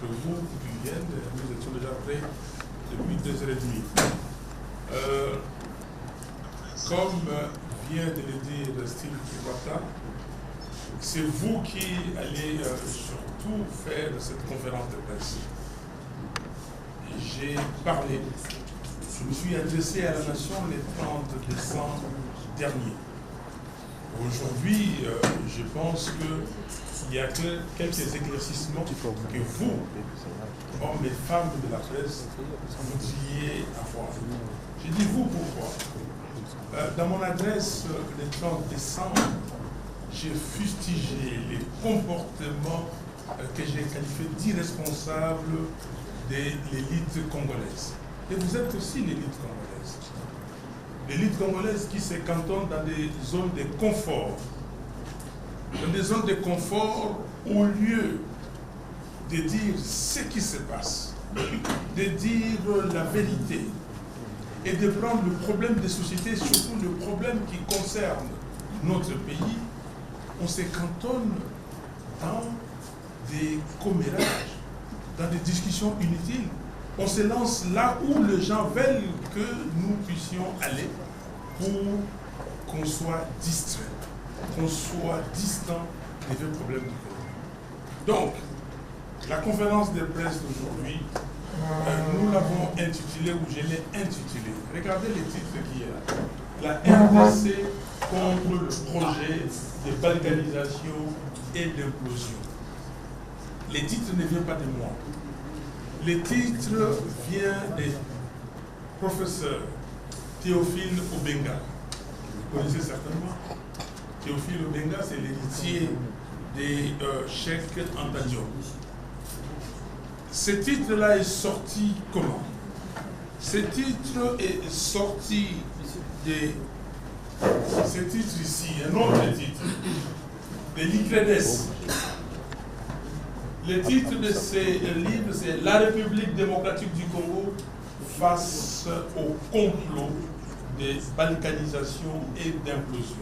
d'entre vous qui viennent. Nous étions déjà prêts depuis 2h30. Comme vient de le dire Steve Kiwata, c'est vous qui allez surtout faire cette conférence de presse. J'ai parlé, je me suis adressé à la nation le 30 décembre dernier. Aujourd'hui, je pense qu'il y a que quelques éclaircissements que vous, hommes et femmes de la presse, voudriez avoir. J'ai dit vous pourquoi. Dans mon adresse le 30 décembre, j'ai fustigé les comportements que j'ai qualifiés d'irresponsables de l'élite congolaise. Et vous êtes aussi l'élite congolaise. L'élite congolaise qui se cantonne dans des zones de confort. Dans des zones de confort, au lieu de dire ce qui se passe, de dire la vérité, et de prendre le problème des sociétés, surtout le problème qui concerne notre pays, on se cantonne dans des commérages, dans des discussions inutiles. On se lance là où les gens veulent que nous puissions aller pour qu'on soit distrait, qu'on soit distant des vrais problèmes du pays. Donc, la conférence de presse d'aujourd'hui, nous l'avons intitulée, ou je l'ai intitulée. Regardez les titres qu'il y a là. La RDC contre le projet de balkanisation et d'implosion. Les titres ne viennent pas de moi. Les titres viennent des professeurs Théophile Obenga. Vous connaissez certainement. Théophile Obenga, c'est l'héritier des Cheikh Anta Diop. Ce titre-là est sorti comment? Ce titre est sorti de ce titre ici, un autre titre, de l'ICREDES. Le titre de ce livre, c'est La République démocratique du Congo face au complot de balkanisation et d'implosion.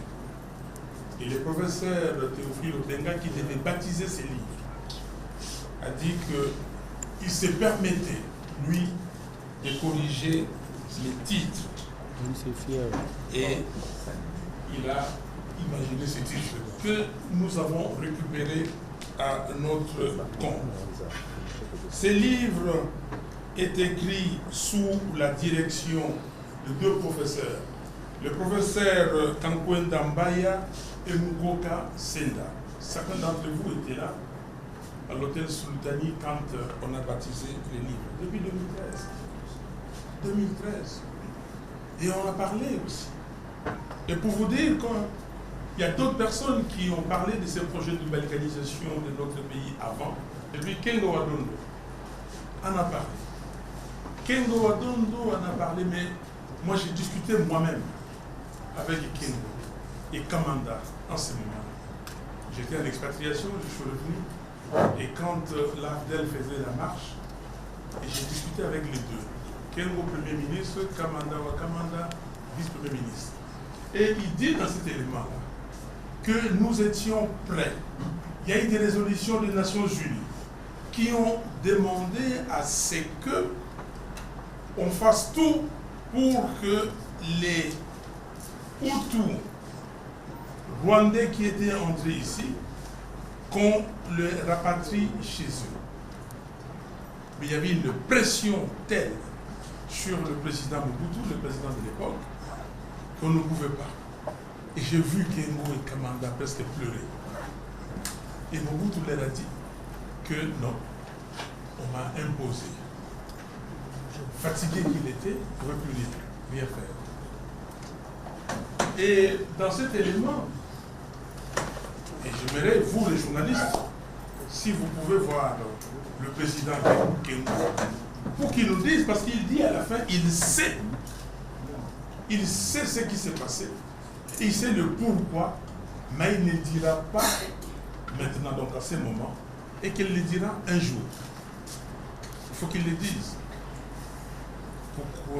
Et le professeur Théophile Obenga, qui devait baptiser ce livre, a dit qu'il se permettait, lui, de corriger les titres. Et il a imaginé ce titre que nous avons récupéré à notre compte. Ce livre est écrit sous la direction de deux professeurs, le professeur Kankwenda Mbaya et Mukoka Senda. Certains d'entre vous étaient là à l'hôtel Sultani quand on a baptisé les livres, depuis 2013. 2013. Et on a parlé aussi. Et pour vous dire qu'il y a d'autres personnes qui ont parlé de ces projets de balkanisation de notre pays avant, et puis Kengo Wadondo en a parlé. Kengo Wadondo en a parlé, mais moi j'ai discuté moi-même avec Kengo et Kamanda en ce moment. J'étais en expatriation, je suis revenu, et quand l'AFDEL faisait la marche, et j'ai discuté avec les deux. Kengo, Premier ministre, Kamanda Wakamanda, vice-premier ministre. Et il dit dans cet élément-là que nous étions prêts. Il y a eu des résolutions des Nations Unies qui ont demandé à ce que on fasse tout pour que les Hutus rwandais qui étaient entrés ici, qu'on les rapatrie chez eux. Mais il y avait une pression telle sur le président Mobutu, le président de l'époque, qu'on ne pouvait pas. Et j'ai vu Kengo et Kamanda presque pleurer. Et Mobutu leur a dit que non, on m'a imposé. Fatigué qu'il était, il ne pouvait plus rien faire. Et dans cet élément, et j'aimerais, vous les journalistes, si vous pouvez voir le président Kengo, pour qu'il nous dise, parce qu'il dit à la fin, il sait ce qui s'est passé, il sait le pourquoi, mais il ne dira pas maintenant, donc à ce moment, et qu'il le dira un jour. Il faut qu'il le dise, pour que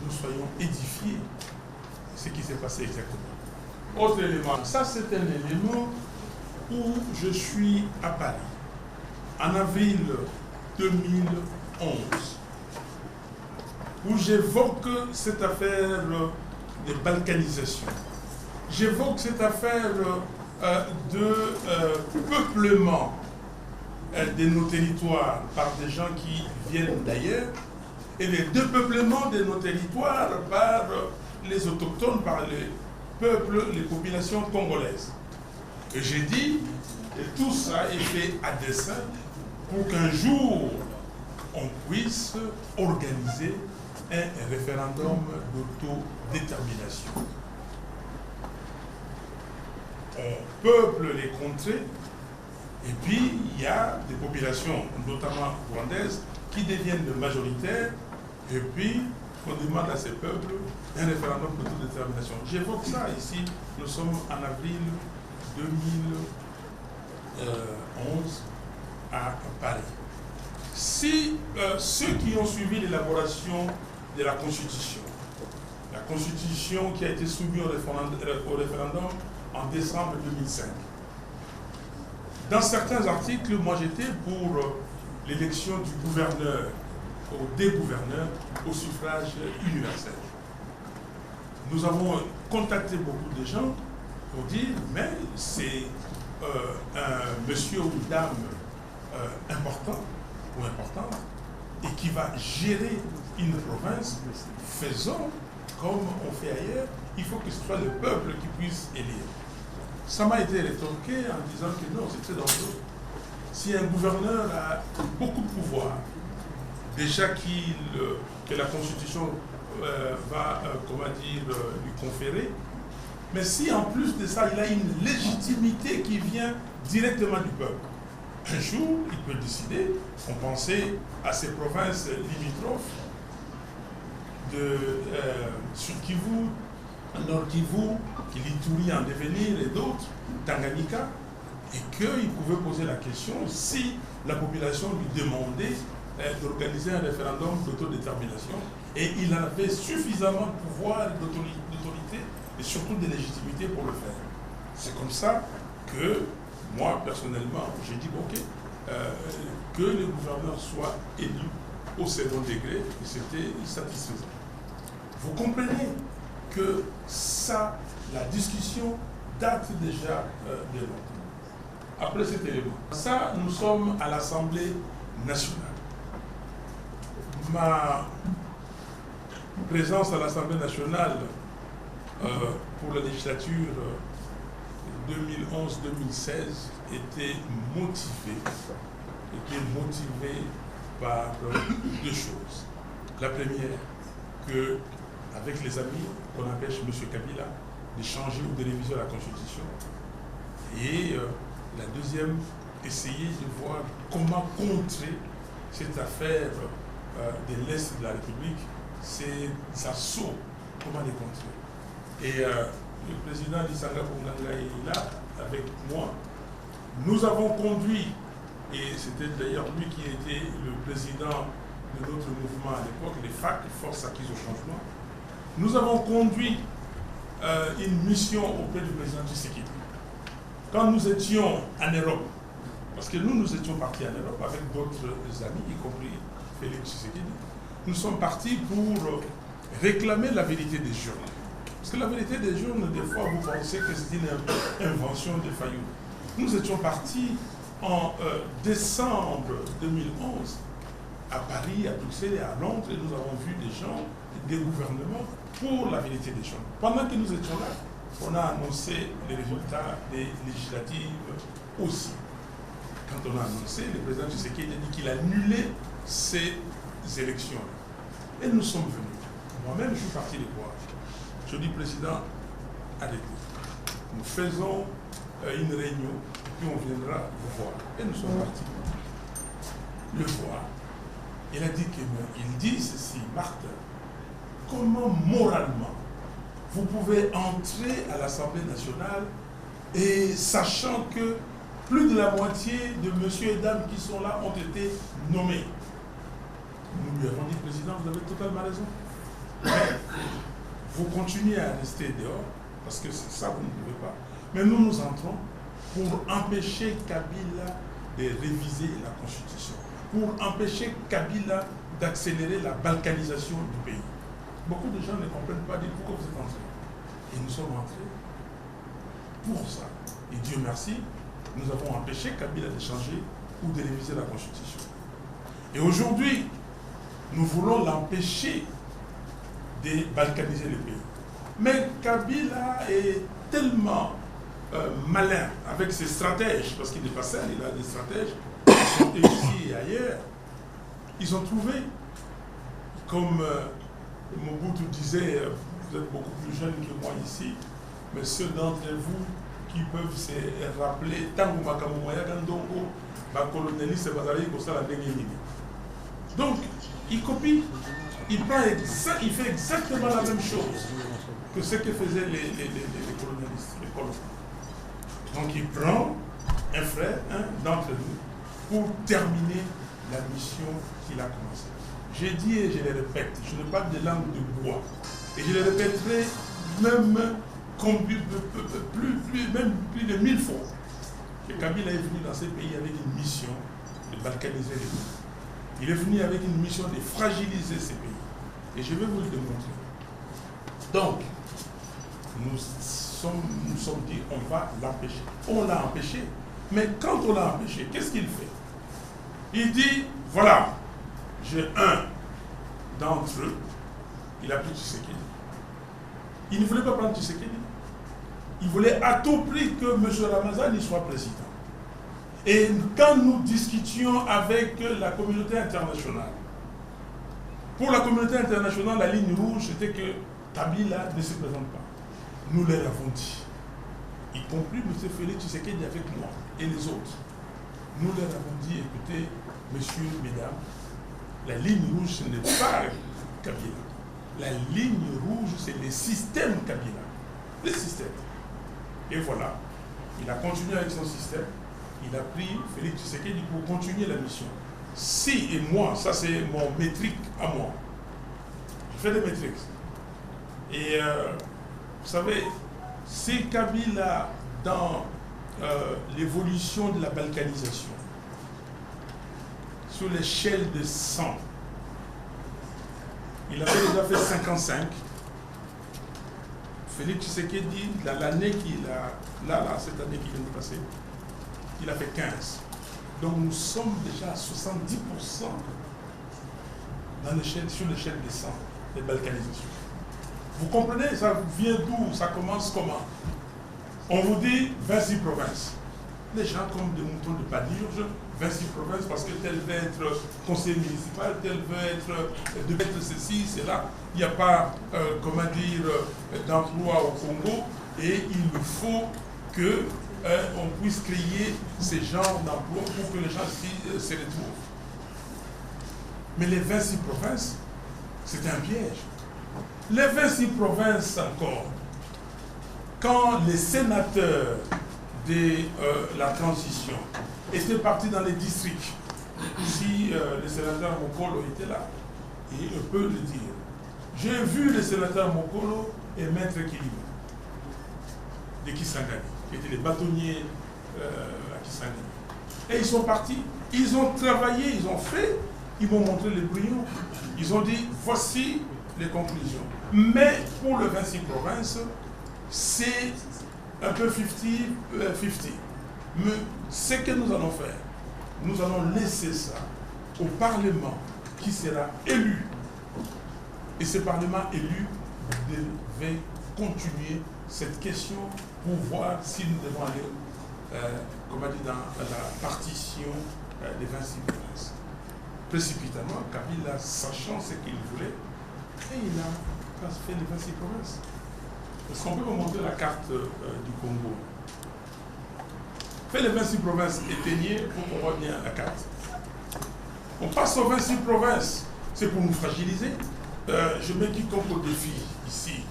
nous soyons édifiés de ce qui s'est passé exactement. Autre élément, ça c'est un élément où je suis à Paris. en avril 2011, où j'évoque cette affaire de balkanisation. J'évoque cette affaire de peuplement de nos territoires par des gens qui viennent d'ailleurs, et le dépeuplement de nos territoires par les autochtones, par les peuples, les populations congolaises. Et j'ai dit que tout ça est fait à dessein pour qu'un jour on puisse organiser un référendum d'autodétermination. On peuple les contrées, et puis il y a des populations, notamment rwandaises, qui deviennent majoritaires, et puis on demande à ces peuples un référendum d'autodétermination. J'évoque ça ici, nous sommes en avril 2011 à Paris. Si ceux qui ont suivi l'élaboration de la Constitution qui a été soumise au référendum en décembre 2005, dans certains articles, moi j'étais pour l'élection du gouverneur ou des gouverneurs au suffrage universel. Nous avons contacté beaucoup de gens pour dire, mais c'est un monsieur ou une dame important ou importante et qui va gérer une province, faisons comme on fait ailleurs, il faut que ce soit le peuple qui puisse élire. Ça m'a été rétorqué en disant que non, c'est très dangereux. Si un gouverneur a beaucoup de pouvoir, déjà que la Constitution va, lui conférer, mais si en plus de ça, il a une légitimité qui vient directement du peuple, un jour, il peut décider, on pensait à ces provinces limitrophes de Sud Kivu, Nord Kivu, Kilituri en devenir et d'autres, Tanganyika, et qu'il pouvait poser la question si la population lui demandait d'organiser un référendum d'autodétermination, et il avait suffisamment de pouvoir, d'autorité et surtout de légitimité pour le faire. C'est comme ça que moi, personnellement, j'ai dit ok, que le gouverneur soit élu au second degré, et c'était satisfaisant. Vous comprenez que ça, la discussion date déjà de longtemps. Après cet élément, ça, nous sommes à l'Assemblée nationale. Ma présence à l'Assemblée nationale pour la législature 2011-2016 était motivée par deux choses. La première, que avec les amis, on empêche M. Kabila de changer ou de réviser la Constitution. Et la deuxième, essayer de voir comment contrer cette affaire de l'Est de la République, ces assauts, comment les contrer. Et le président Lisanga Bonganga est là avec moi. Nous avons conduit, et c'était d'ailleurs lui qui était le président de notre mouvement à l'époque, les FAC, les Forces Acquises au Changement. Nous avons conduit une mission auprès du président Tshisekedi. Quand nous étions en Europe, parce que nous étions partis en Europe avec d'autres amis, y compris Félix Tshisekedi, nous sommes partis pour réclamer la vérité des journaux. Parce que la vérité des journaux, des fois, vous pensez que c'est une invention de Fayou. Nous étions partis en décembre 2011 à Paris, à Bruxelles et à Londres, et nous avons vu des gens, des gouvernements pour la vérité des choses. Pendant que nous étions là, on a annoncé les résultats des législatives aussi. Quand on a annoncé, le président Tshisekedi a dit qu'il annulait ces élections. Et nous sommes venus. Moi-même, je suis parti les voir. Je dis, président, arrêtez. Nous faisons une réunion, puis on viendra vous voir. Et nous sommes partis le voir. Il a dit qu'il dit ceci, Martin, comment moralement vous pouvez entrer à l'Assemblée nationale et sachant que plus de la moitié de messieurs et dames qui sont là ont été nommés. Nous lui avons dit, président, vous avez totalement raison. Mais vous continuez à rester dehors, parce que c'est ça, vous ne pouvez pas. Mais nous entrons pour empêcher Kabila de réviser la Constitution pour empêcher Kabila d'accélérer la balkanisation du pays. Beaucoup de gens ne comprennent pas pourquoi vous êtes entrés. Et nous sommes entrés pour ça. Et Dieu merci, nous avons empêché Kabila de changer ou de réviser la Constitution. Et aujourd'hui, nous voulons l'empêcher de balkaniser le pays. Mais Kabila est tellement malin avec ses stratèges, parce qu'il n'est pas seul, il a des stratèges qui sont ici et ailleurs. Ils ont trouvé, comme Mobutu disait, vous êtes beaucoup plus jeunes que moi ici, mais ceux d'entre vous qui peuvent se rappeler, Tango Makamoumaya Gandongo, ma colonialiste Bazari Kosala Dengenini. Donc, il copie, il fait exactement la même chose que ce que faisaient les colonialistes, les colons. Donc, il prend un frère, un d'entre nous, pour terminer la mission qu'il a commencée. J'ai dit et je le répète, je ne parle de langue de bois. Et je le répéterai même plus de 1000 fois. Que Kabila est venu dans ce pays avec une mission de balkaniser les pays. Il est venu avec une mission de fragiliser ces pays. Et je vais vous le démontrer. Donc, nous sommes dit, on va l'empêcher. On l'a empêché. Mais quand on l'a empêché, qu'est-ce qu'il fait? Il dit, voilà, j'ai un d'entre eux, il a pris Tshisekedi. Il ne voulait pas prendre Tshisekedi. Il voulait à tout prix que M. Ramazani soit président. Et quand nous discutions avec la communauté internationale, pour la communauté internationale, la ligne rouge, c'était que Kabila ne se présente pas. Nous leur avons dit, y compris M. Félix Tshisekedi avec moi et les autres. Nous leur avons dit, écoutez, messieurs, mesdames, la ligne rouge, ce n'est pas Kabila. La ligne rouge, c'est le système Kabila. Le système. Et voilà, il a continué avec son système. Il a pris Félix Tshisekedi pour continuer la mission. Si et moi, ça c'est mon métrique à moi. Je fais des métriques. Et vous savez, c'est Kabila dans l'évolution de la balkanisation, sur l'échelle de 100, il avait déjà fait 55. Félix Tshisekedi, l'année qu'il a, cette année qui vient de passer, il a fait 15. Donc nous sommes déjà à 70% sur l'échelle des 100, de balkanisation. Vous comprenez, ça vient d'où? Ça commence comment? On vous dit 26 provinces. Les gens comme des moutons de Panurge, 26 provinces parce que tel veut être conseiller municipal, tel veut être ceci, cela. Il n'y a pas, d'emploi au Congo et il faut qu'on puisse créer ces genres d'emplois pour que les gens se retrouvent. Mais les 26 provinces, c'est un piège. Les 26 provinces encore, quand les sénateurs de la transition étaient partis dans les districts, si le sénateur Mokolo était là, et on peut le dire, j'ai vu le sénateur Mokolo et Maître Kilima de Kisangani, qui étaient les bâtonniers à Kisangani. Et ils sont partis, ils ont travaillé, ils ont fait, ils m'ont montré les brouillons, ils ont dit, voici les conclusions. Mais pour le 26 provinces, c'est un peu 50-50. Mais ce que nous allons faire, nous allons laisser ça au Parlement qui sera élu. Et ce Parlement élu devait continuer cette question pour voir si nous devons aller, dans la partition des 26 provinces. Précipitamment, Kabila, sachant ce qu'il voulait, et il a fait les 26 provinces. Est-ce qu'on peut me montrer la carte du Congo? Fait les 26 provinces, éteignez pour qu'on voit bien la carte. On passe aux 26 provinces. C'est pour nous fragiliser. Je mets quiconque au défi ici.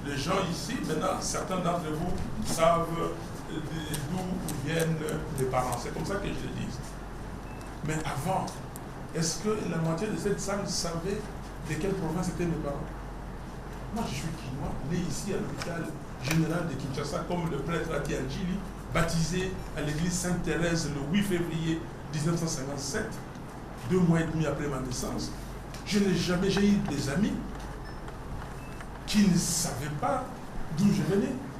Les gens ici, maintenant, certains d'entre vous savent d'où viennent les parents. C'est comme ça que je le dis. Mais avant, est-ce que la moitié de cette salle savait de quelle province étaient mes parents? Moi, je suis Kinois, né ici à l'hôpital général de Kinshasa, comme le prêtre Ati Anjili, baptisé à l'église Sainte-Thérèse le 8 février 1957, 2 mois et demi après ma naissance, j'ai eu des amis qui ne savaient pas d'où je venais.